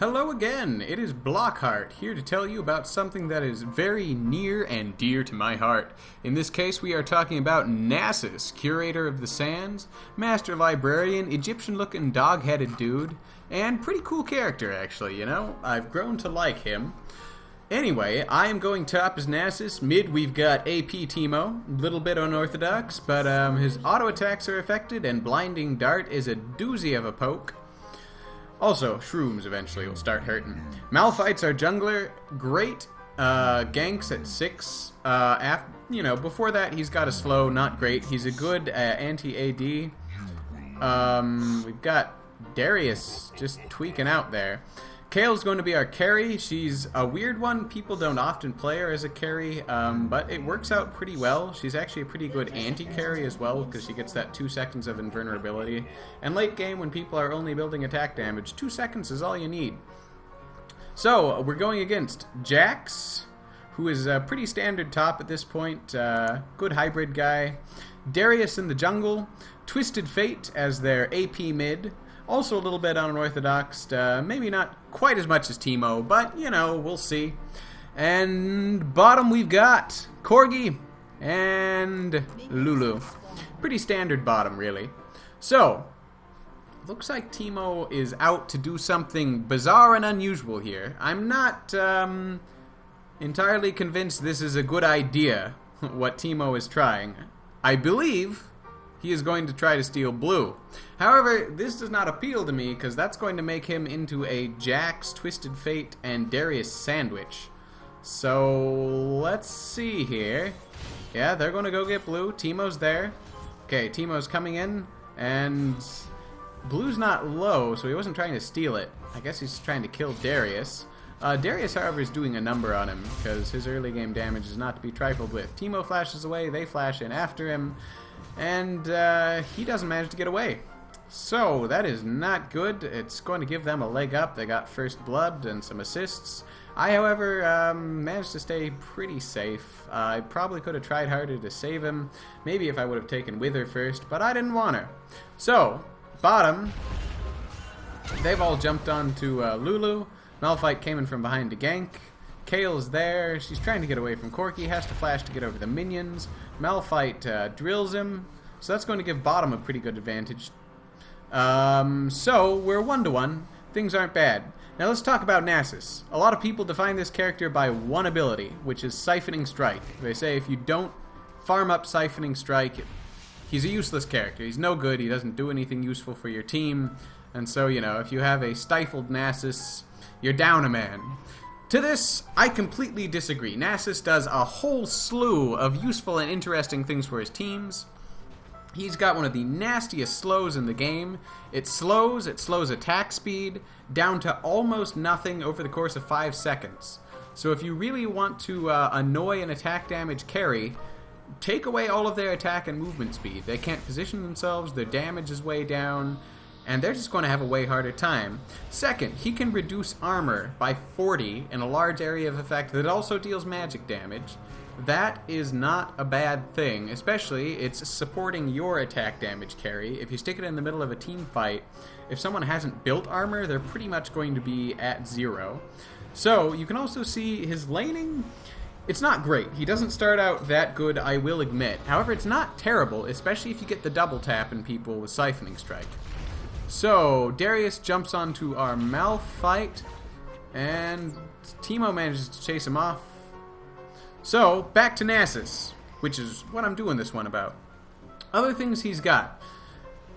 Hello again, it is Blockheart, here to tell you about something that is very near and dear to my heart. In this case, we are talking about Nasus, Curator of the Sands, Master Librarian, Egyptian-looking dog-headed dude, and pretty cool character, actually, you know? I've grown to like him. Anyway, I am going top as Nasus. Mid, we've got AP Teemo, a little bit unorthodox, but his auto attacks are affected, and Blinding Dart is a doozy of a poke. Also, shrooms eventually will start hurting. Malphite's our jungler. Great ganks at 6. Before that, he's got a slow, not great. He's a good anti-AD. We've got Darius just tweaking out there. Kale's going to be our carry. She's a weird one. People don't often play her as a carry, but it works out pretty well. She's actually a pretty good anti-carry as well, because she gets that 2 seconds of invulnerability. And late game, when people are only building attack damage, 2 seconds is all you need. So, we're going against Jax, who is a pretty standard top at this point. Good hybrid guy. Darius in the jungle. Twisted Fate as their AP mid. Also a little bit unorthodox, maybe not quite as much as Teemo, but, you know, we'll see. And bottom we've got Corgi and Lulu. Pretty standard bottom, really. So, looks like Teemo is out to do something bizarre and unusual here. I'm not entirely convinced this is a good idea, what Teemo is trying. I believe he is going to try to steal blue. However, this does not appeal to me because that's going to make him into a Jax, Twisted Fate, and Darius sandwich. So, let's see here. Yeah, they're going to go get blue. Teemo's there. Okay, Teemo's coming in, and blue's not low, so he wasn't trying to steal it. I guess he's trying to kill Darius. Darius, however, is doing a number on him because his early game damage is not to be trifled with. Teemo flashes away, they flash in after him, and he doesn't manage to get away. So, that is not good. It's going to give them a leg up. They got first blood and some assists. I, however, managed to stay pretty safe. I probably could have tried harder to save him. Maybe if I would have taken Wither first, but I didn't want her. So, bottom, they've all jumped onto Lulu. Malphite came in from behind to gank. Kale's there. She's trying to get away from Corki. Has to flash to get over the minions. Malphite drills him. So that's going to give bottom a pretty good advantage. So we're 1-1. Things aren't bad. Now let's talk about Nasus. A lot of people define this character by one ability, which is Siphoning Strike. They say if you don't farm up Siphoning Strike, he's a useless character. He's no good. He doesn't do anything useful for your team. And so, you know, if you have a stifled Nasus, you're down a man. To this, I completely disagree. Nasus does a whole slew of useful and interesting things for his teams. He's got one of the nastiest slows in the game. It slows attack speed down to almost nothing over the course of 5 seconds. So if you really want to annoy an attack damage carry, take away all of their attack and movement speed. They can't position themselves, their damage is way down, and they're just going to have a way harder time. Second, he can reduce armor by 40 in a large area of effect that also deals magic damage. That is not a bad thing, especially it's supporting your attack damage carry. If you stick it in the middle of a team fight, if someone hasn't built armor, they're pretty much going to be at 0. So, you can also see his laning. It's not great. He doesn't start out that good, I will admit. However, it's not terrible, especially if you get the double tap in people with Siphoning Strike. So, Darius jumps onto our Malphite, and Teemo manages to chase him off. So, back to Nasus, which is what I'm doing this one about. Other things he's got.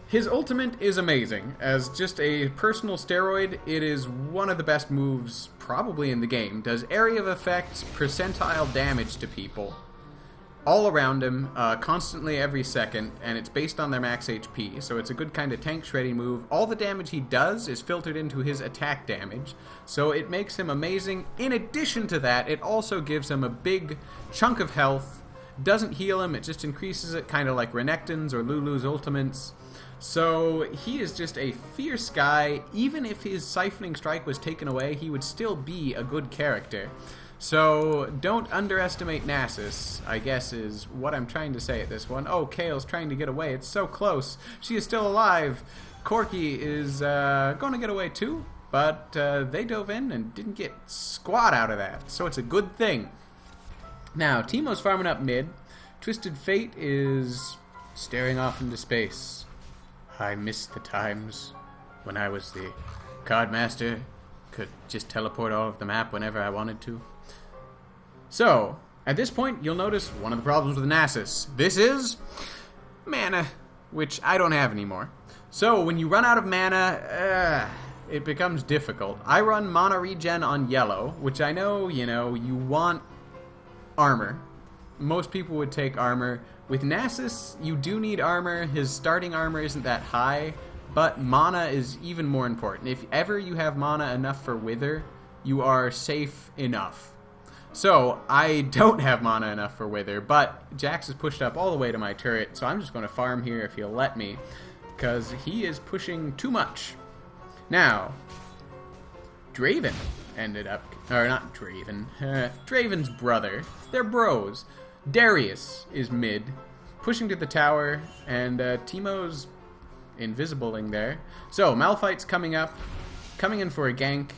His ultimate is amazing. As just a personal steroid, it is one of the best moves probably in the game. Does area of effects, percentile damage to people all around him, constantly every second, and it's based on their max HP, so it's a good kind of tank shredding move. All the damage he does is filtered into his attack damage, so it makes him amazing. In addition to that, it also gives him a big chunk of health. Doesn't heal him, it just increases it, kind of like Renekton's or Lulu's ultimates. So he is just a fierce guy. Even if his Siphoning Strike was taken away, he would still be a good character. So, don't underestimate Nasus, I guess is what I'm trying to say at this one. Oh, Kale's trying to get away. It's so close. She is still alive. Corki is going to get away too. but they dove in and didn't get squat out of that, so it's a good thing. Now, Teemo's farming up mid. Twisted Fate is staring off into space. I miss the times when I was the card master, could just teleport all of the map whenever I wanted to. So, at this point, you'll notice one of the problems with Nasus. This is mana, which I don't have anymore. So, when you run out of mana, it becomes difficult. I run mana regen on yellow, which I know, you want armor. Most people would take armor. With Nasus, you do need armor. His starting armor isn't that high, but mana is even more important. If ever you have mana enough for Wither, you are safe enough. So, I don't have mana enough for Wither, but Jax is pushed up all the way to my turret, so I'm just going to farm here if he'll let me, because he is pushing too much. Now, Draven ended up, or not Draven, Draven's brother. They're bros. Darius is mid, pushing to the tower, and Teemo's invisibling there. So, Malphite's coming up, coming in for a gank.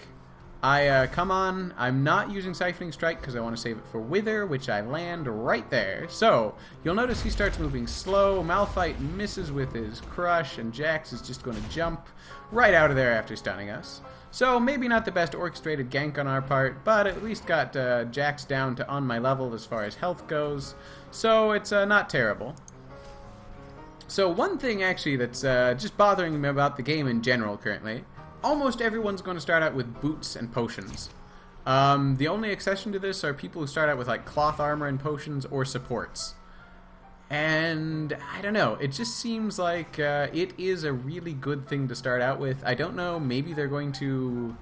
I come on. I'm not using Siphoning Strike because I want to save it for Wither, which I land right there. So, you'll notice he starts moving slow. Malphite misses with his crush, and Jax is just going to jump right out of there after stunning us. So, maybe not the best orchestrated gank on our part, but at least got Jax down to on my level as far as health goes. So, it's not terrible. So, one thing actually that's just bothering me about the game in general currently, almost everyone's going to start out with boots and potions. The only exception to this are people who start out with like cloth armor and potions or supports. And I don't know, it just seems like it is a really good thing to start out with. I don't know, maybe they're going to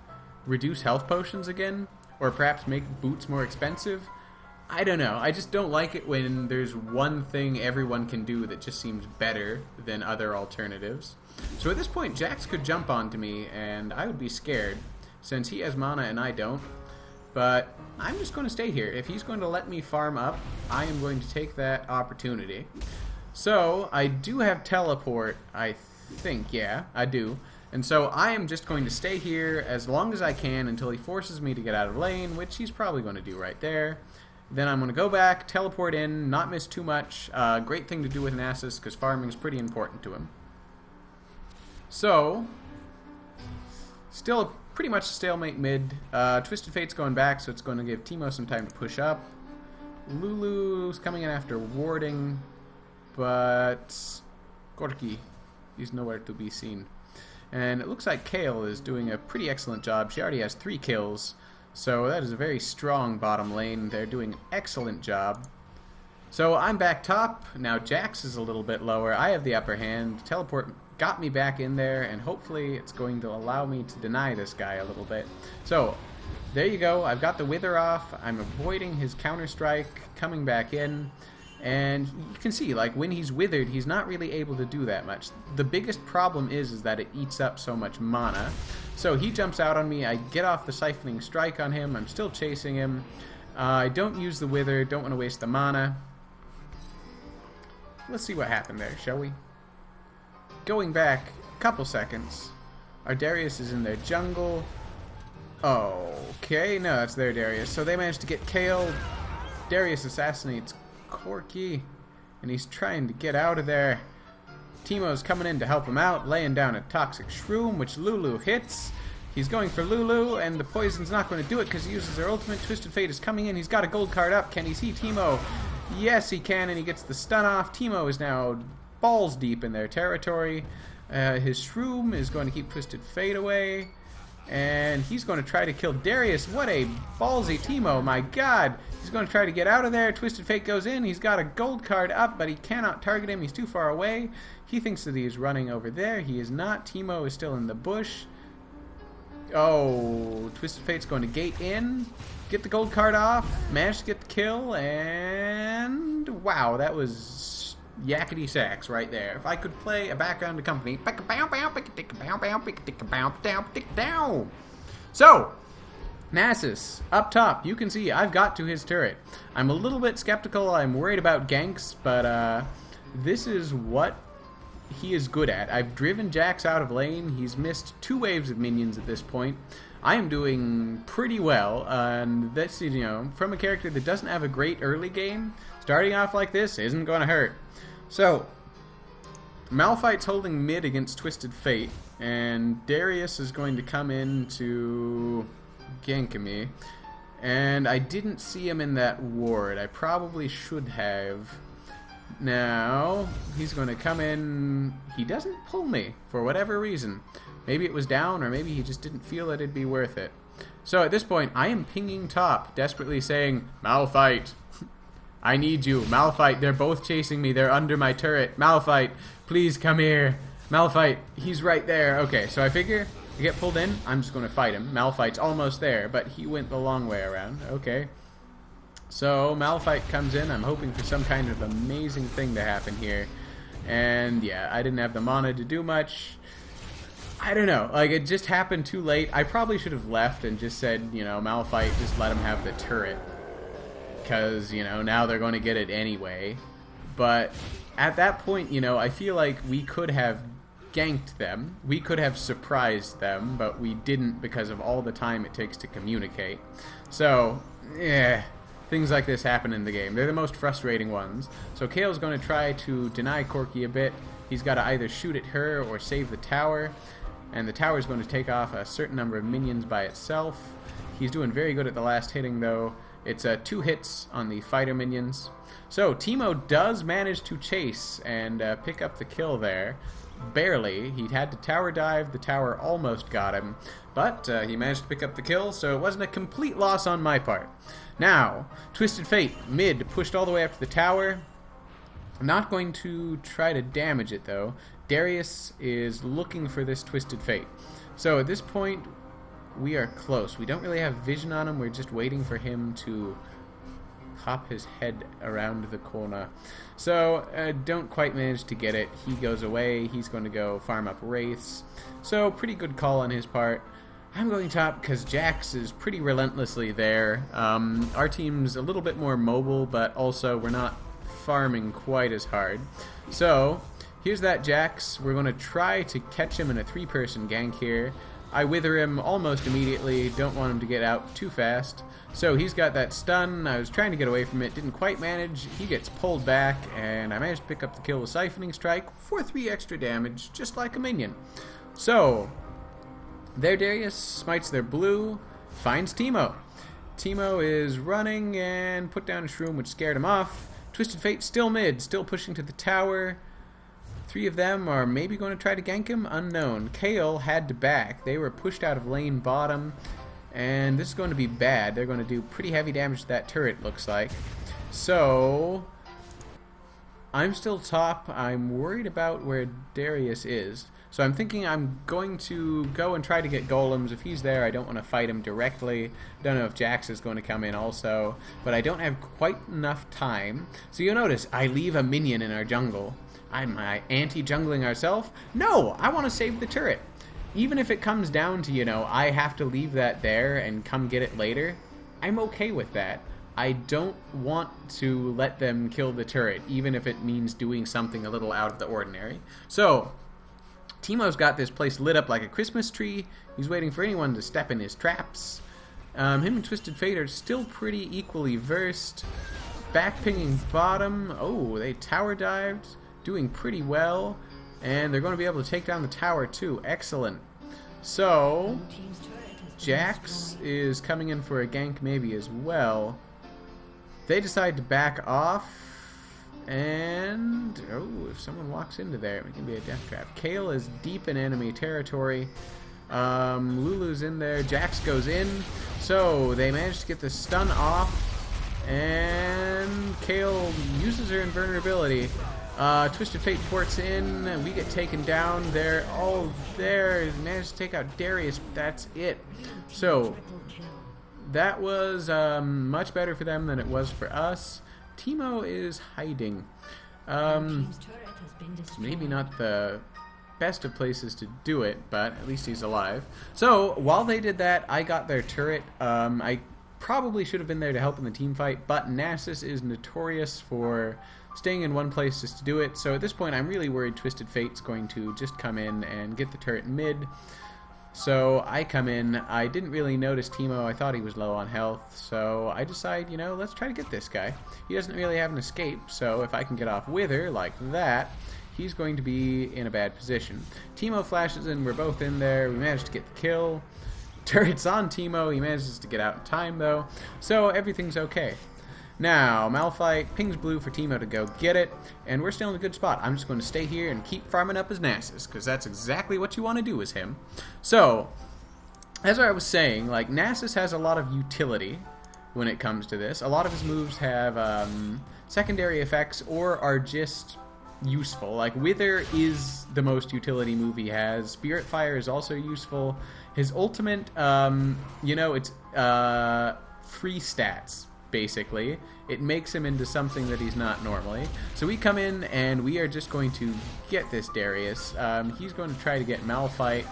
reduce health potions again, or perhaps make boots more expensive. I don't know, I just don't like it when there's one thing everyone can do that just seems better than other alternatives. So at this point, Jax could jump onto me, and I would be scared, since he has mana and I don't. But I'm just going to stay here. If he's going to let me farm up, I am going to take that opportunity. So, I do have teleport, I think. Yeah, I do. And so I am just going to stay here as long as I can until he forces me to get out of lane, which he's probably going to do right there. Then I'm going to go back, teleport in, not miss too much. Great thing to do with Nasus, because farming is pretty important to him. So, still pretty much stalemate mid. Twisted Fate's going back, so it's going to give Teemo some time to push up. Lulu's coming in after warding, but Corki, he's nowhere to be seen. And it looks like Kayle is doing a pretty excellent job. She already has 3 kills, so that is a very strong bottom lane. They're doing an excellent job. So I'm back top. Now Jax is a little bit lower. I have the upper hand. Teleport got me back in there, and hopefully it's going to allow me to deny this guy a little bit. So, there you go. I've got the Wither off. I'm avoiding his counter-strike, coming back in, and you can see, like, when he's withered, he's not really able to do that much. The biggest problem is that it eats up so much mana. So he jumps out on me. I get off the Siphoning Strike on him. I'm still chasing him. I don't use the Wither. Don't want to waste the mana. Let's see what happened there, shall we? Going back a couple seconds, our Darius is in their jungle. Okay, no, that's their Darius. So they managed to get Kayle. Darius assassinates Corki, and he's trying to get out of there. Teemo's coming in to help him out, laying down a Toxic Shroom, which Lulu hits. He's going for Lulu, and the poison's not going to do it because he uses their ultimate. Twisted Fate is coming in. He's got a gold card up. Can he see Teemo? Yes, he can, and he gets the stun off. Teemo is now balls deep in their territory. His Shroom is going to keep Twisted Fate away, and he's going to try to kill Darius. What a ballsy Teemo, my god. He's going to try to get out of there. Twisted Fate goes in. He's got a gold card up, but he cannot target him. He's too far away. He thinks that he's running over there. He is not. Teemo is still in the bush. Oh, Twisted Fate's going to gate in, get the gold card off, manage to get the kill, and wow, that was yakety sax right there. If I could play a background accompany. So, Nasus, up top, you can see I've got to his turret. I'm a little bit skeptical, I'm worried about ganks, but this is what he is good at. I've driven Jax out of lane. He's missed 2 waves of minions at this point. I am doing pretty well, and that's, you know, from a character that doesn't have a great early game, starting off like this isn't going to hurt. So, Malphite's holding mid against Twisted Fate, and Darius is going to come in to gank me. And I didn't see him in that ward. I probably should have. Now, he's going to come in. He doesn't pull me for whatever reason. Maybe it was down, or maybe he just didn't feel that it'd be worth it. So at this point, I am pinging top, desperately saying, Malphite, I need you. Malphite, they're both chasing me. They're under my turret. Malphite, please come here. Malphite, he's right there. Okay, so I figure, I get pulled in, I'm just going to fight him. Malphite's almost there, but he went the long way around. Okay. So Malphite comes in. I'm hoping for some kind of amazing thing to happen here. And yeah, I didn't have the mana to do much. I don't know. Like, it just happened too late. I probably should have left and just said, you know, Malphite, just let him have the turret. Because, you know, now they're going to get it anyway. But at that point, you know, I feel like we could have ganked them. We could have surprised them, but we didn't because of all the time it takes to communicate. So, yeah. Things like this happen in the game. They're the most frustrating ones. So Kale's going to try to deny Corki a bit. He's got to either shoot at her or save the tower. And the tower is going to take off a certain number of minions by itself. He's doing very good at the last hitting, though. It's 2 hits on the fighter minions. So Teemo does manage to chase and pick up the kill there. Barely. He had to tower dive. The tower almost got him. But he managed to pick up the kill, so it wasn't a complete loss on my part. Now, Twisted Fate, mid, pushed all the way up to the tower. I'm not going to try to damage it, though. Darius is looking for this Twisted Fate. So at this point, we are close. We don't really have vision on him. We're just waiting for him to pop his head around the corner. So, don't quite manage to get it. He goes away. He's going to go farm up Wraiths. So, pretty good call on his part. I'm going top because Jax is pretty relentlessly there. Our team's a little bit more mobile, but also we're not farming quite as hard. So, here's that Jax. We're going to try to catch him in a 3-person gank here. I wither him almost immediately. Don't want him to get out too fast. So he's got that stun. I was trying to get away from it. Didn't quite manage. He gets pulled back, and I managed to pick up the kill with Siphoning Strike for 3 extra damage, just like a minion. So, there Darius smites their blue, finds Teemo. Teemo is running and put down a shroom, which scared him off. Twisted Fate still mid, still pushing to the tower. 3 of them are maybe going to try to gank him? Unknown. Kale had to back. They were pushed out of lane bottom, and this is going to be bad. They're going to do pretty heavy damage to that turret, looks like. So, I'm still top. I'm worried about where Darius is. So I'm thinking I'm going to go and try to get golems. If he's there, I don't want to fight him directly. Don't know if Jax is going to come in also, but I don't have quite enough time. So you'll notice I leave a minion in our jungle. Am I anti-jungling ourselves? No, I want to save the turret. Even if it comes down to, you know, I have to leave that there and come get it later, I'm okay with that. I don't want to let them kill the turret, even if it means doing something a little out of the ordinary. So, Teemo's got this place lit up like a Christmas tree. He's waiting for anyone to step in his traps. Him and Twisted Fate are still pretty equally versed. Back pinging bottom. Oh, they tower dived. Doing pretty well. And they're going to be able to take down the tower too. Excellent. So, Jax is coming in for a gank maybe as well. They decide to back off. And, oh, if someone walks into there, it can be a death trap. Kale is deep in enemy territory. Lulu's in there. Jax goes in. So, they manage to get the stun off. And Kale uses her invulnerability. Twisted Fate ports in. We get taken down. They're all there. Managed to take out Darius. That's it. So, that was much better for them than it was for us. Teemo is hiding. Maybe not the best of places to do it, but at least he's alive. So, while they did that, I got their turret. I probably should have been there to help in the team fight, but Nasus is notorious for staying in one place just to do it. So at this point, I'm really worried Twisted Fate's going to just come in and get the turret mid. So I come in. I didn't really notice Teemo. I thought he was low on health. So I decide, you know, let's try to get this guy. He doesn't really have an escape, so if I can get off Wither like that, he's going to be in a bad position. Teemo flashes in. We're both in there. We managed to get the kill. Turret's on Teemo. He manages to get out in time, though. So everything's okay. Now, Malphite pings blue for Teemo to go get it, and we're still in a good spot. I'm just going to stay here and keep farming up his Nasus, because that's exactly what you want to do as him. So, as I was saying, like, Nasus has a lot of utility when it comes to this. A lot of his moves have secondary effects or are just useful. Like, Wither is the most utility move he has. Spirit Fire is also useful. His ultimate, you know, it's free stats. Basically, it makes him into something that he's not normally. So we come in and we are just going to get this Darius. He's going to try to get Malphite,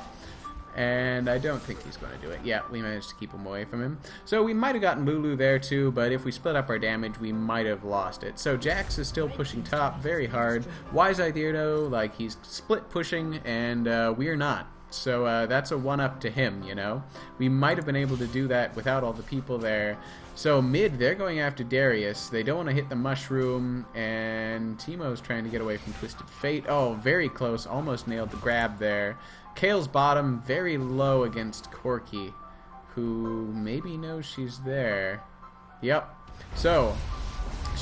and I don't think he's going to do it. Yeah, we managed to keep him away from him. So we might have gotten Lulu there too, but if we split up our damage, we might have lost it. So Jax is still pushing top very hard. Wise Idea, though, like, he's split pushing, and we're not. So that's a one-up to him, you know? We might have been able to do that without all the people there. So mid, they're going after Darius. They don't want to hit the mushroom, and Teemo's trying to get away from Twisted Fate. Oh, very close. Almost nailed the grab there. Kale's bottom, very low against Corki, who maybe knows she's there. Yep. So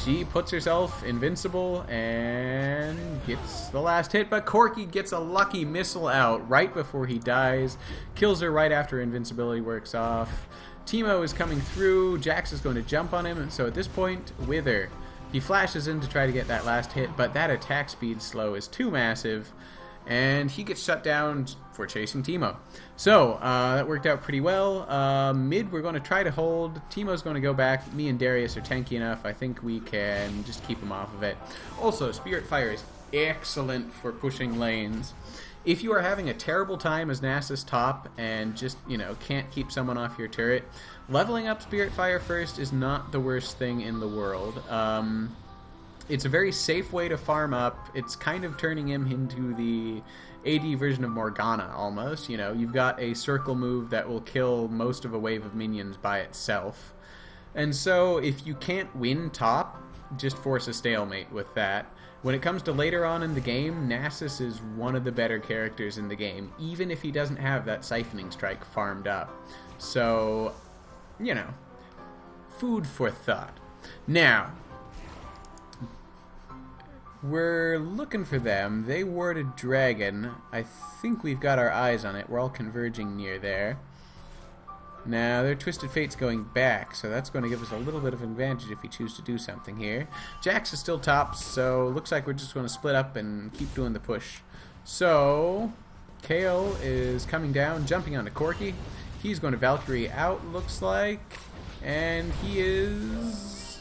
she puts herself invincible and gets the last hit, but Corki gets a lucky missile out right before he dies. Kills her right after invincibility works off. Teemo is coming through. Jax is going to jump on him, and so at this point, Wither. He flashes in to try to get that last hit, but that attack speed slow is too massive, and he gets shut down for chasing Teemo. So, that worked out pretty well. Mid, we're going to try to hold. Teemo's going to go back. Me and Darius are tanky enough. I think we can just keep him off of it. Also, Spirit Fire is excellent for pushing lanes. If you are having a terrible time as Nasus top and just, you know, can't keep someone off your turret, leveling up Spirit Fire first is not the worst thing in the world. It's a very safe way to farm up. It's kind of turning him into the AD version of Morgana, almost. You know, you've got a circle move that will kill most of a wave of minions by itself. And so, if you can't win top, just force a stalemate with that. When it comes to later on in the game, Nasus is one of the better characters in the game, even if he doesn't have that Siphoning Strike farmed up. So, you know, food for thought. Now, we're looking for them. They warded Dragon. I think we've got our eyes on it. We're all converging near there. Now, their Twisted Fate's going back, so that's going to give us a little bit of advantage if we choose to do something here. Jax is still top, so looks like we're just going to split up and keep doing the push. So, Kale is coming down, jumping onto Corki. He's going to Valkyrie out, looks like, and he is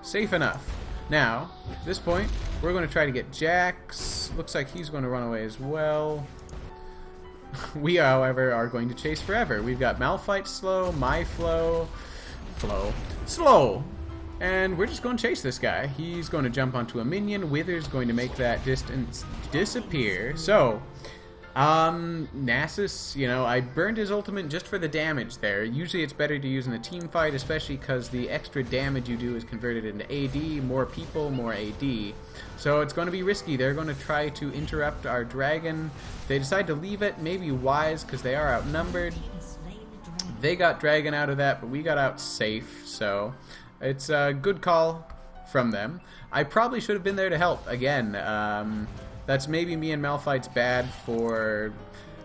safe enough. Now, at this point, we're going to try to get Jax. Looks like he's going to run away as well. We, however, are going to chase forever. We've got Malphite slow, slow, and we're just going to chase this guy. He's going to jump onto a minion. Wither's going to make that distance disappear. So, Nasus, you know, I burned his ultimate just for the damage there. Usually it's better to use in a team fight, especially because the extra damage you do is converted into AD, more people, more AD. So it's going to be risky. They're going to try to interrupt our dragon. They decide to leave it, maybe wise, because they are outnumbered. They got dragon out of that, but we got out safe, so it's a good call from them. I probably should have been there to help, again. That's maybe me and Malphite's bad for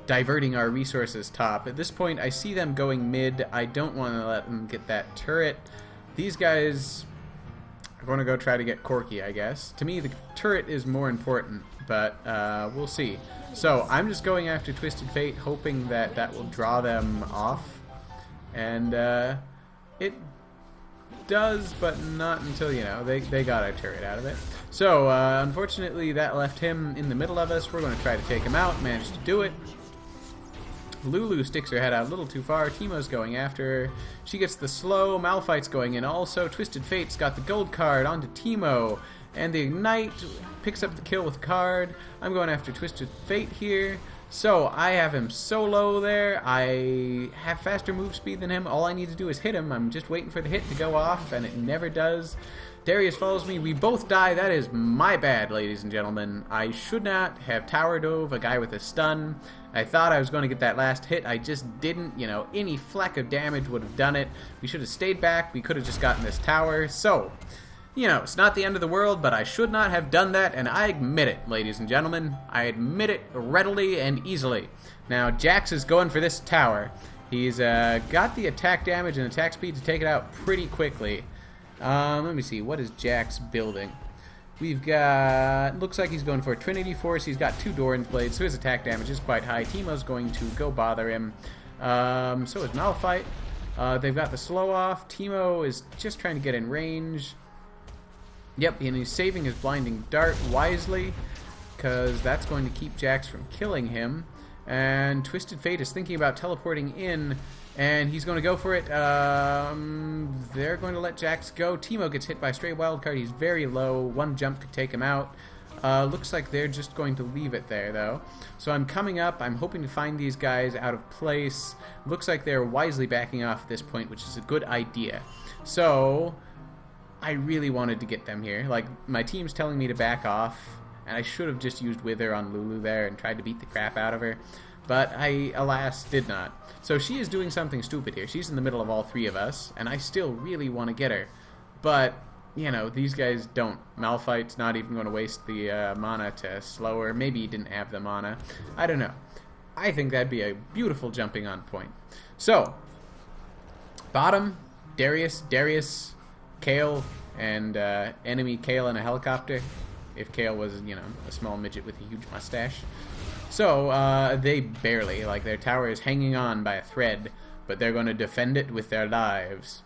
diverting our resources top. At this point, I see them going mid. I don't want to let them get that turret. These guys are going to go try to get Corki, I guess. To me, the turret is more important, but we'll see. So, I'm just going after Twisted Fate, hoping that that will draw them off. And it does, but not until, you know, they got a turret out of it. So, unfortunately, that left him in the middle of us. We're going to try to take him out. Managed to do it. Lulu sticks her head out a little too far. Teemo's going after her. She gets the slow. Malphite's going in also. Twisted Fate's got the gold card onto Teemo. And the Ignite picks up the kill with card. I'm going after Twisted Fate here. So I have him so low there. I have faster move speed than him. All I need to do is hit him. I'm just waiting for the hit to go off, and it never does. Darius follows me. We both die. That is my bad, ladies and gentlemen. I should not have tower dove a guy with a stun. I thought I was going to get that last hit. I just didn't. You know, any fleck of damage would have done it. We should have stayed back. We could have just gotten this tower. So, you know, it's not the end of the world, but I should not have done that, and I admit it, ladies and gentlemen. I admit it readily and easily. Now, Jax is going for this tower. He's got the attack damage and attack speed to take it out pretty quickly. Let me see. What is Jax building? We've got... Looks like he's going for a Trinity Force. He's got 2 Doran's Blades, so his attack damage is quite high. Teemo's going to go bother him. So is Malphite. They've got the slow off. Teemo is just trying to get in range. Yep, and he's saving his Blinding Dart wisely, because that's going to keep Jax from killing him. And Twisted Fate is thinking about teleporting in, and he's going to go for it. They're going to let Jax go. Teemo gets hit by a stray wildcard. He's very low. 1 jump could take him out. Looks like they're just going to leave it there, though. So I'm coming up. I'm hoping to find these guys out of place. Looks like they're wisely backing off at this point, which is a good idea. So I really wanted to get them here. Like, my team's telling me to back off, and I should have just used Wither on Lulu there and tried to beat the crap out of her. But I, alas, did not. So she is doing something stupid here. She's in the middle of all 3 of us, and I still really want to get her. But, you know, these guys don't. Malphite's not even going to waste the mana to slow her. Maybe he didn't have the mana. I don't know. I think that'd be a beautiful jumping on point. So, bottom, Darius, Kale, and enemy Kale in a helicopter. If Kale was, you know, a small midget with a huge mustache. So, they barely, like, their tower is hanging on by a thread, but they're going to defend it with their lives.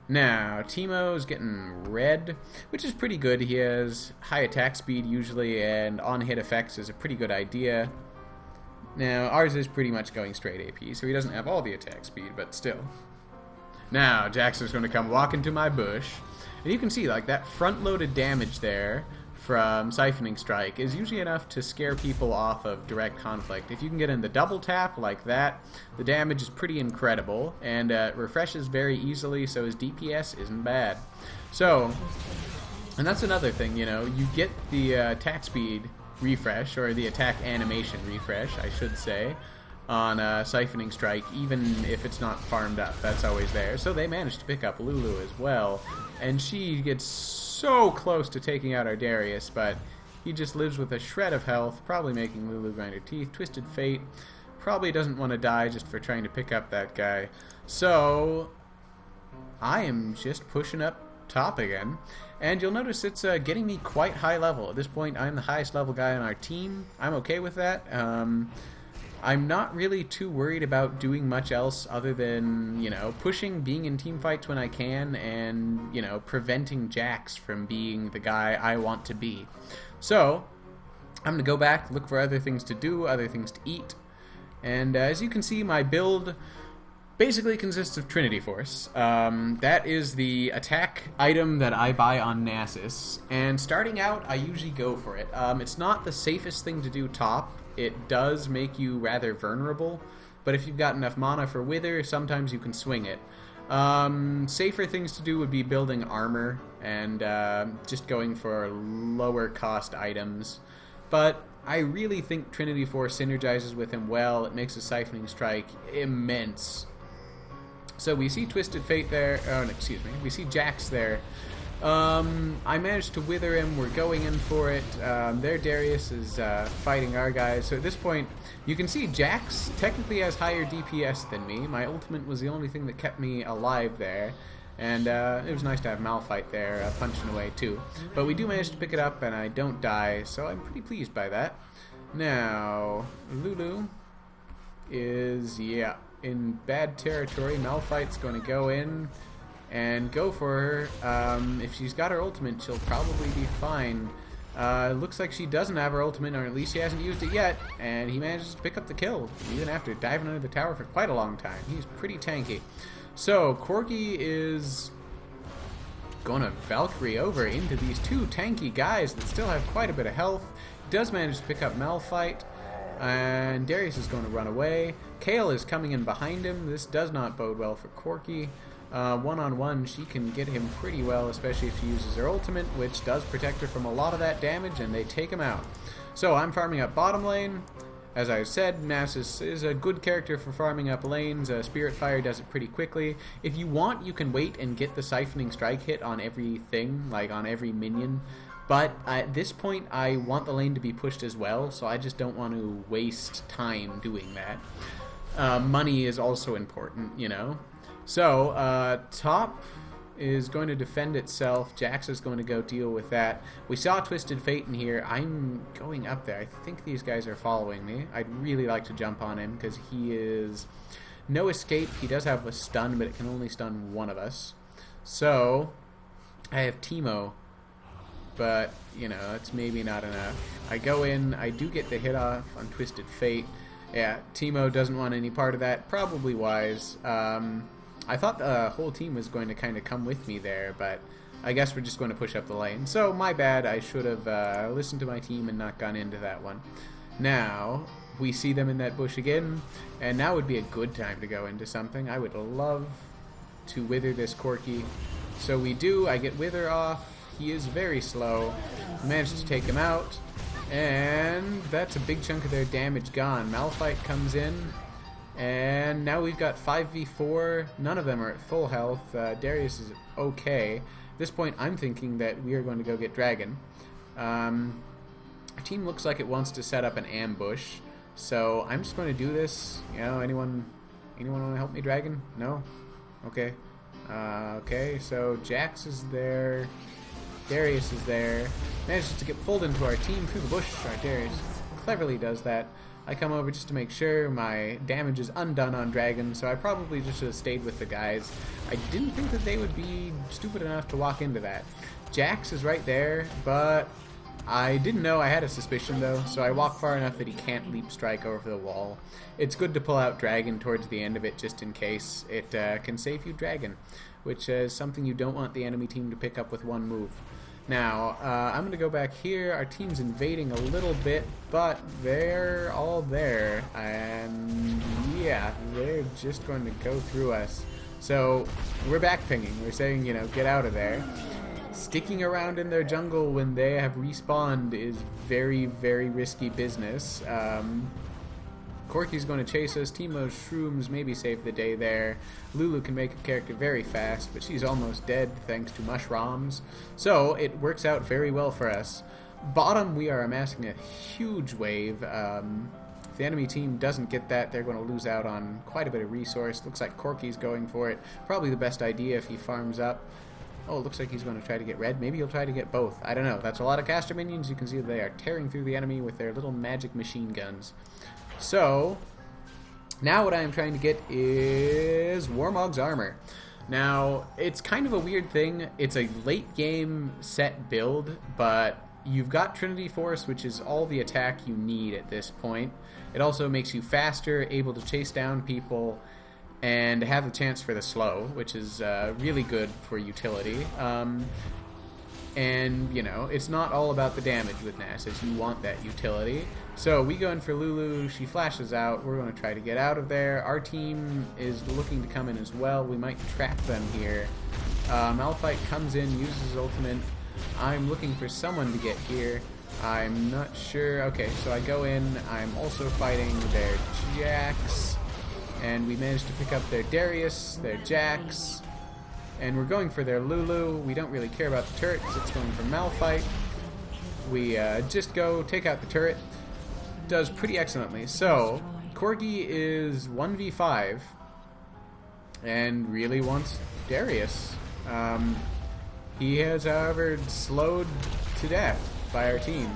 Now, Teemo's getting red, which is pretty good. He has high attack speed usually, and on-hit effects is a pretty good idea. Now, ours is pretty much going straight AP, so he doesn't have all the attack speed, but still. Now, Jackson's going to come walk into my bush, and you can see, like, that front-loaded damage there from Siphoning Strike is usually enough to scare people off of direct conflict. If you can get in the double tap like that, the damage is pretty incredible, and refreshes very easily, so his DPS isn't bad. So, and that's another thing, you know, you get the attack speed refresh, or the attack animation refresh, I should say, on Siphoning Strike, even if it's not farmed up. That's always there. So they managed to pick up Lulu as well, and she gets so close to taking out our Darius, but he just lives with a shred of health, probably making Lulu grind her teeth. Twisted Fate probably doesn't want to die just for trying to pick up that guy. So I am just pushing up top again, and you'll notice it's getting me quite high level. At this point, I'm the highest level guy on our team. I'm okay with that. I'm not really too worried about doing much else other than, you know, pushing, being in team fights when I can, and, you know, preventing Jax from being the guy I want to be. So, I'm going to go back, look for other things to do, other things to eat, and as you can see, my build basically consists of Trinity Force. That is the attack item that I buy on Nasus, and starting out, I usually go for it. It's not the safest thing to do top. It does make you rather vulnerable, but if you've got enough mana for Wither, sometimes you can swing it. Safer things to do would be building armor and just going for lower cost items. But I really think Trinity Force synergizes with him well. It makes a Siphoning Strike immense. So we see Twisted Fate there. Oh, no, excuse me. We see Jax there. I managed to wither him. We're going in for it. Their Darius is fighting our guys. So at this point, you can see Jax technically has higher DPS than me. My ultimate was the only thing that kept me alive there. And it was nice to have Malphite there punching away too. But we do manage to pick it up, and I don't die, so I'm pretty pleased by that. Now, Lulu is, yeah, in bad territory. Malphite's going to go in and go for her. If she's got her ultimate, she'll probably be fine. Looks like she doesn't have her ultimate, or at least she hasn't used it yet, and he manages to pick up the kill, even after diving under the tower for quite a long time. He's pretty tanky. So, Corgi is gonna Valkyrie over into these two tanky guys that still have quite a bit of health. Does manage to pick up Malphite, and Darius is going to run away. Kale is coming in behind him. This does not bode well for Corki. One-on-one, she can get him pretty well, especially if she uses her ultimate, which does protect her from a lot of that damage, and they take him out. So I'm farming up bottom lane. As I said, Nasus is a good character for farming up lanes. Spirit Fire does it pretty quickly. If you want, you can wait and get the Siphoning Strike hit on everything, like on every minion. But at this point, I want the lane to be pushed as well, so I just don't want to waste time doing that. Money is also important, you know. So, top is going to defend itself. Jax is going to go deal with that. We saw Twisted Fate in here. I'm going up there. I think these guys are following me. I'd really like to jump on him because he is no escape. He does have a stun, but it can only stun one of us. So, I have Teemo, but, you know, that's maybe not enough. I go in. I do get the hit off on Twisted Fate. Yeah, Teemo doesn't want any part of that. Probably wise. I thought the whole team was going to kind of come with me there, but I guess we're just going to push up the lane. So, my bad. I should have listened to my team and not gone into that one. Now, we see them in that bush again, and now would be a good time to go into something. I would love to wither this Corki. So we do. I get wither off. He is very slow. Managed to take him out, and that's a big chunk of their damage gone. Malphite comes in. And now we've got 5v4. None of them are at full health. Darius is okay. At this point, I'm thinking that we are going to go get Dragon. Our team looks like it wants to set up an ambush. So I'm just going to do this. You know, anyone want to help me, Dragon? No? Okay. Okay, so Jax is there. Darius is there. Manages to get pulled into our team through the bush. Our Darius cleverly does that. I come over just to make sure my damage is undone on Dragon, so I probably just should have stayed with the guys. I didn't think that they would be stupid enough to walk into that. Jax is right there, but I didn't know. I had a suspicion, though, so I walk far enough that he can't leap strike over the wall. It's good to pull out Dragon towards the end of it, just in case. It can save you Dragon, which is something you don't want the enemy team to pick up with one move. Now, I'm going to go back here. Our team's invading a little bit, but they're all there. And, yeah, they're just going to go through us. So, we're back pinging. We're saying, you know, get out of there. Sticking around in their jungle when they have respawned is very, very risky business. Corki's going to chase us. Teemo's shrooms maybe save the day there. Lulu can make a character very fast, but she's almost dead thanks to mushrooms. So it works out very well for us. Bottom, we are amassing a huge wave. If the enemy team doesn't get that, they're going to lose out on quite a bit of resource. Looks like Corki's going for it. Probably the best idea if he farms up. Oh, looks like he's going to try to get red. Maybe he'll try to get both. I don't know. That's a lot of caster minions. You can see they are tearing through the enemy with their little magic machine guns. So, now what I am trying to get is Warmog's armor. Now, it's kind of a weird thing. It's a late game set build, but you've got Trinity Force, which is all the attack you need at this point. It also makes you faster, able to chase down people, and have the chance for the slow, which is really good for utility. And, you know, it's not all about the damage with Nasus. You want that utility. So we go in for Lulu. She flashes out. We're going to try to get out of there. Our team is looking to come in as well. We might trap them here. Malphite comes in, uses his ultimate. I'm looking for someone to get here. I'm not sure. Okay, so I go in. I'm also fighting their Jax. And we managed to pick up their Darius, their Jax. And we're going for their Lulu. We don't really care about the turret because it's going for Malphite. We just go take out the turret. Does pretty excellently. So, Corgi is 1v5 and really wants Darius. He has, however, slowed to death by our team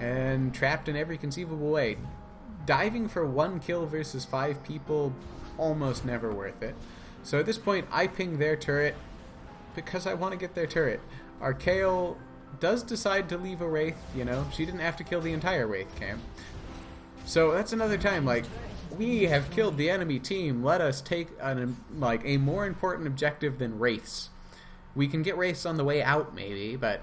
and trapped in every conceivable way. Diving for 1 kill versus 5 people, almost never worth it. So at this point, I ping their turret because I want to get their turret. Our Kale does decide to leave a Wraith, you know. She didn't have to kill the entire Wraith camp. So that's another time, like, we have killed the enemy team. Let us take a more important objective than Wraiths. We can get wraiths on the way out, maybe, but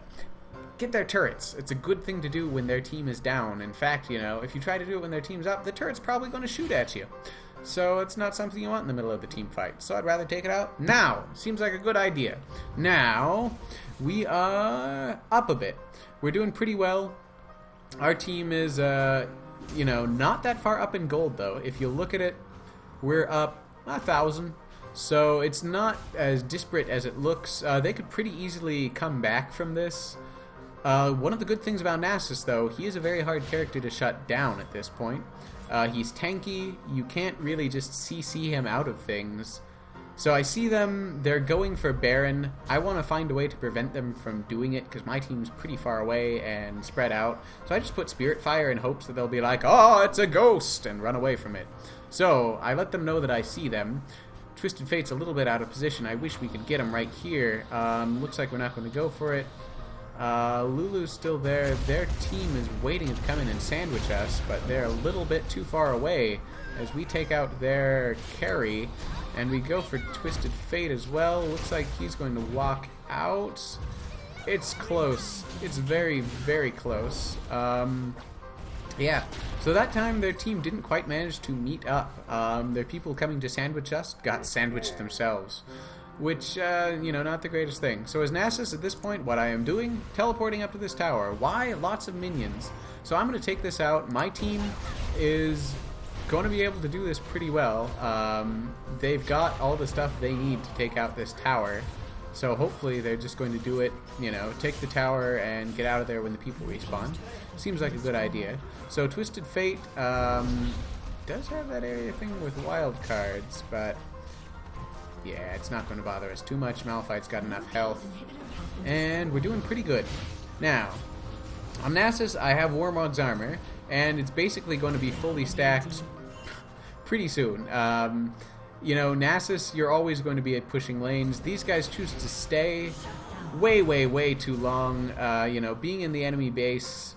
get their turrets. It's a good thing to do when their team is down. In fact, you know, if you try to do it when their team's up, the turret's probably going to shoot at you. So it's not something you want in the middle of the team fight. So I'd rather take it out now. Seems like a good idea. Now, we are up a bit. We're doing pretty well. Our team is, you know, not that far up in gold, though. If you look at it, we're up 1,000. So it's not as disparate as it looks. They could pretty easily come back from this. One of the good things about Nasus, though, he is a very hard character to shut down at this point. He's tanky. You can't really just CC him out of things. So I see them. They're going for Baron. I want to find a way to prevent them from doing it because my team's pretty far away and spread out. So I just put Spirit Fire in hopes that they'll be like, oh, it's a ghost, and run away from it. So I let them know that I see them. Twisted Fate's a little bit out of position. I wish we could get him right here. Looks like we're not going to go for it. Lulu's still there. Their team is waiting to come in and sandwich us, but they're a little bit too far away as we take out their carry, and we go for Twisted Fate as well. Looks like he's going to walk out. It's close. It's very, very close. Yeah, so that time their team didn't quite manage to meet up. Their people coming to sandwich us got sandwiched themselves. Which, you know, not the greatest thing. So as Nasus, at this point, what I am doing, teleporting up to this tower. Why? Lots of minions. So I'm going to take this out. My team is going to be able to do this pretty well. They've got all the stuff they need to take out this tower. So hopefully they're just going to do it, you know, take the tower and get out of there when the people respawn. Seems like a good idea. So Twisted Fate does have that area thing with wild cards, but yeah, it's not going to bother us too much. Malphite's got enough health. And we're doing pretty good. Now, on Nasus, I have Warmog's armor, and it's basically going to be fully stacked pretty soon. You know, Nasus, you're always going to be at pushing lanes. These guys choose to stay way, way, way too long. You know, being in the enemy base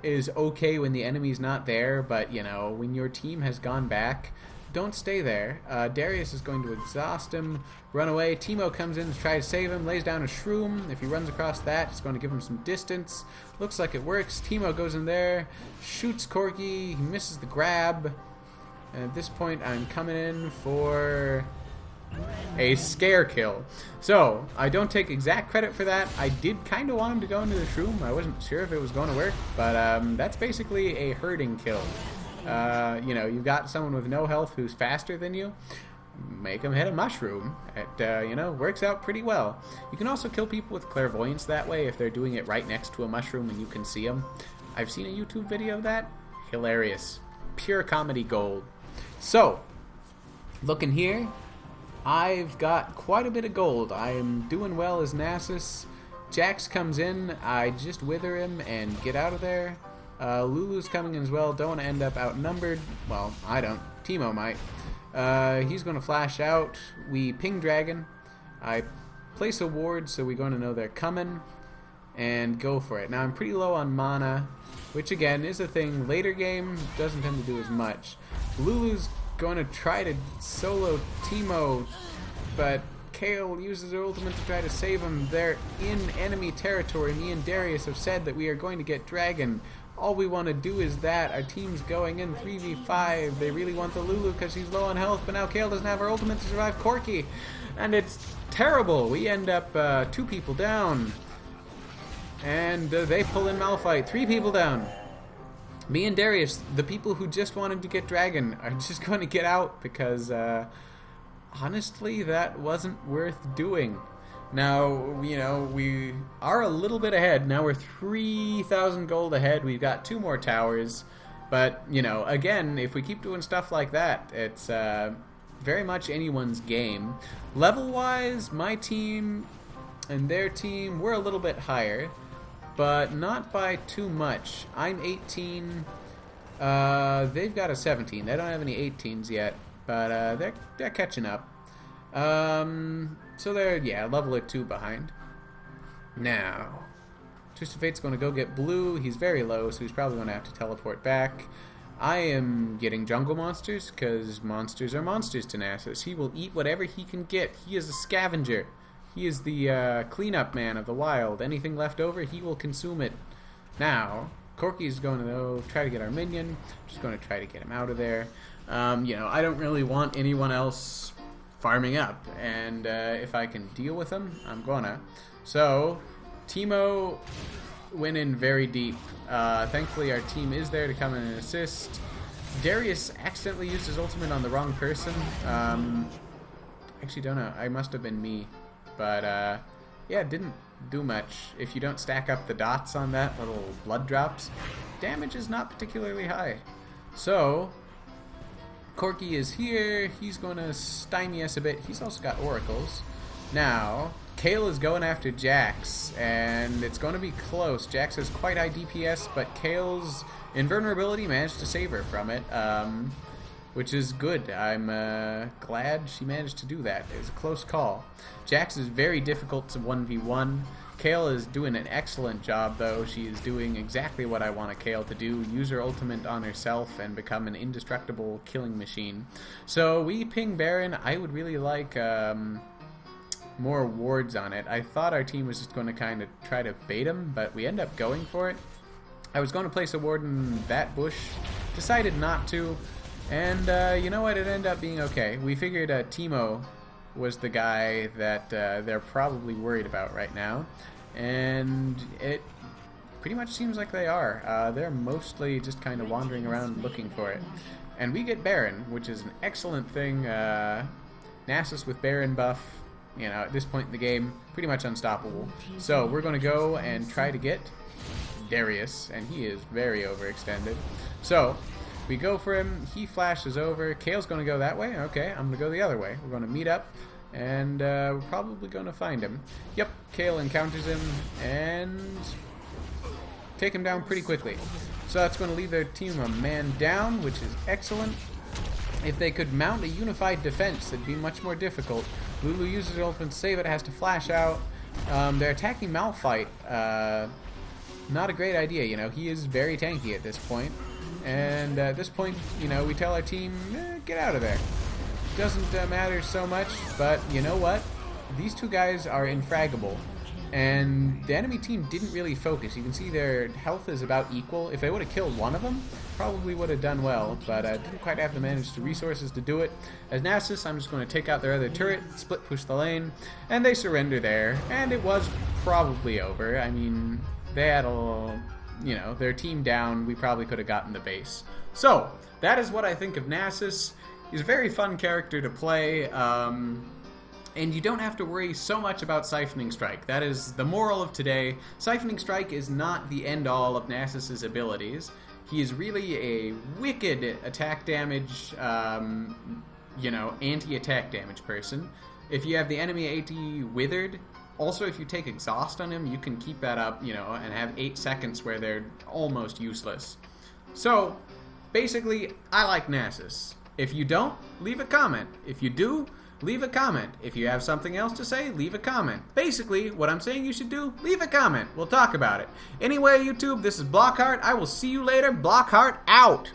is okay when the enemy's not there, but, you know, when your team has gone back, don't stay there. Darius is going to exhaust him, run away. Teemo comes in to try to save him, lays down a shroom. If he runs across that, it's going to give him some distance. Looks like it works. Teemo goes in there, shoots Corgi, he misses the grab. And at this point, I'm coming in for a scare kill. So, I don't take exact credit for that. I did kind of want him to go into the shroom. I wasn't sure if it was going to work, but that's basically a herding kill. You know, you've got someone with no health who's faster than you, make them hit a mushroom. It, you know, works out pretty well. You can also kill people with clairvoyance that way if they're doing it right next to a mushroom and you can see them. I've seen a YouTube video of that. Hilarious. Pure comedy gold. So, looking here, I've got quite a bit of gold. I am doing well as Nasus. Jax comes in, I just wither him and get out of there. Lulu's coming in as well. Don't want to end up outnumbered. Well, I don't. Teemo might. He's going to flash out. We ping Dragon. I place a ward so we're going to know they're coming. And go for it. Now, I'm pretty low on mana, which again is a thing. Later game doesn't tend to do as much. Lulu's going to try to solo Teemo, but Kayle uses her ultimate to try to save him. They're in enemy territory. Me and Darius have said that we are going to get Dragon. All we want to do is that. Our team's going in 3v5. They really want the Lulu because she's low on health, but now Kayle doesn't have her ultimate to survive Corki. And it's terrible. We end up 2 people down. And they pull in Malphite. 3 people down. Me and Darius, the people who just wanted to get Dragon, are just going to get out because, honestly, that wasn't worth doing. Now, you know, we are a little bit ahead. Now we're 3,000 gold ahead. We've got 2 more towers. But, you know, again, if we keep doing stuff like that, it's very much anyone's game. Level-wise, my team and their team, we're a little bit higher, but not by too much. I'm 18. They've got a 17. They don't have any 18s yet, but they're catching up. So they're, yeah, level or 2 behind. Now, Twisted Fate's going to go get blue. He's very low, so he's probably going to have to teleport back. I am getting jungle monsters, because monsters are monsters to Nasus. He will eat whatever he can get. He is a scavenger. He is the cleanup man of the wild. Anything left over, he will consume it. Now, Corki is going to try to get our minion. Just going to try to get him out of there. You know, I don't really want anyone else farming up, and if I can deal with them, I'm gonna. So, Teemo went in very deep. Thankfully, our team is there to come in and assist. Darius accidentally used his ultimate on the wrong person. Actually, don't know. I must have been me. But, yeah, it didn't do much. If you don't stack up the dots on that, little blood drops, damage is not particularly high. So, Corki is here. He's going to stymie us a bit. He's also got oracles. Now, Kale is going after Jax, and it's going to be close. Jax has quite high DPS, but Kale's invulnerability managed to save her from it, which is good. I'm glad she managed to do that. It was a close call. Jax is very difficult to 1v1. Kale is doing an excellent job, though. She is doing exactly what I want a Kale to do. Use her ultimate on herself and become an indestructible killing machine. So we ping Baron. I would really like more wards on it. I thought our team was just going to kind of try to bait him, but we end up going for it. I was going to place a ward in that bush. Decided not to. And you know what? It ended up being okay. We figured Teemo was the guy that they're probably worried about right now, and it pretty much seems like they are. They're mostly just kind of wandering around looking for it. And we get Baron, which is an excellent thing. Nasus with Baron buff, you know, at this point in the game, pretty much unstoppable. So we're going to go and try to get Darius, and he is very overextended. So we go for him. He flashes over. Kale's going to go that way. Okay, I'm going to go the other way. We're going to meet up, and we're probably going to find him. Yep, Kale encounters him and take him down pretty quickly. So that's going to leave their team a man down, which is excellent. If they could mount a unified defense, it'd be much more difficult. Lulu uses her ultimate to save it, has to flash out. They're attacking Malphite. Not a great idea, you know. He is very tanky at this point. And at this point, you know, we tell our team, get out of there. Doesn't matter so much, but you know what? These two guys are infraggable. And the enemy team didn't really focus. You can see their health is about equal. If they would have killed one of them, probably would have done well, but didn't quite have the resources to do it. As Nasus, I'm just going to take out their other turret, split push the lane, and they surrender there. And it was probably over. I mean, they had a little, you know, their team down. We probably could have gotten the base. So, that is what I think of Nasus. He's a very fun character to play, and you don't have to worry so much about Siphoning Strike. That is the moral of today. Siphoning Strike is not the end-all of Nasus's abilities. He is really a wicked attack damage, you know, anti-attack damage person. If you have the enemy AD withered, also if you take exhaust on him, you can keep that up, you know, and have 8 seconds where they're almost useless. So, basically, I like Nasus. If you don't, leave a comment. If you do, leave a comment. If you have something else to say, leave a comment. Basically, what I'm saying you should do, leave a comment. We'll talk about it. Anyway, YouTube, this is Blockheart. I will see you later. Blockheart out!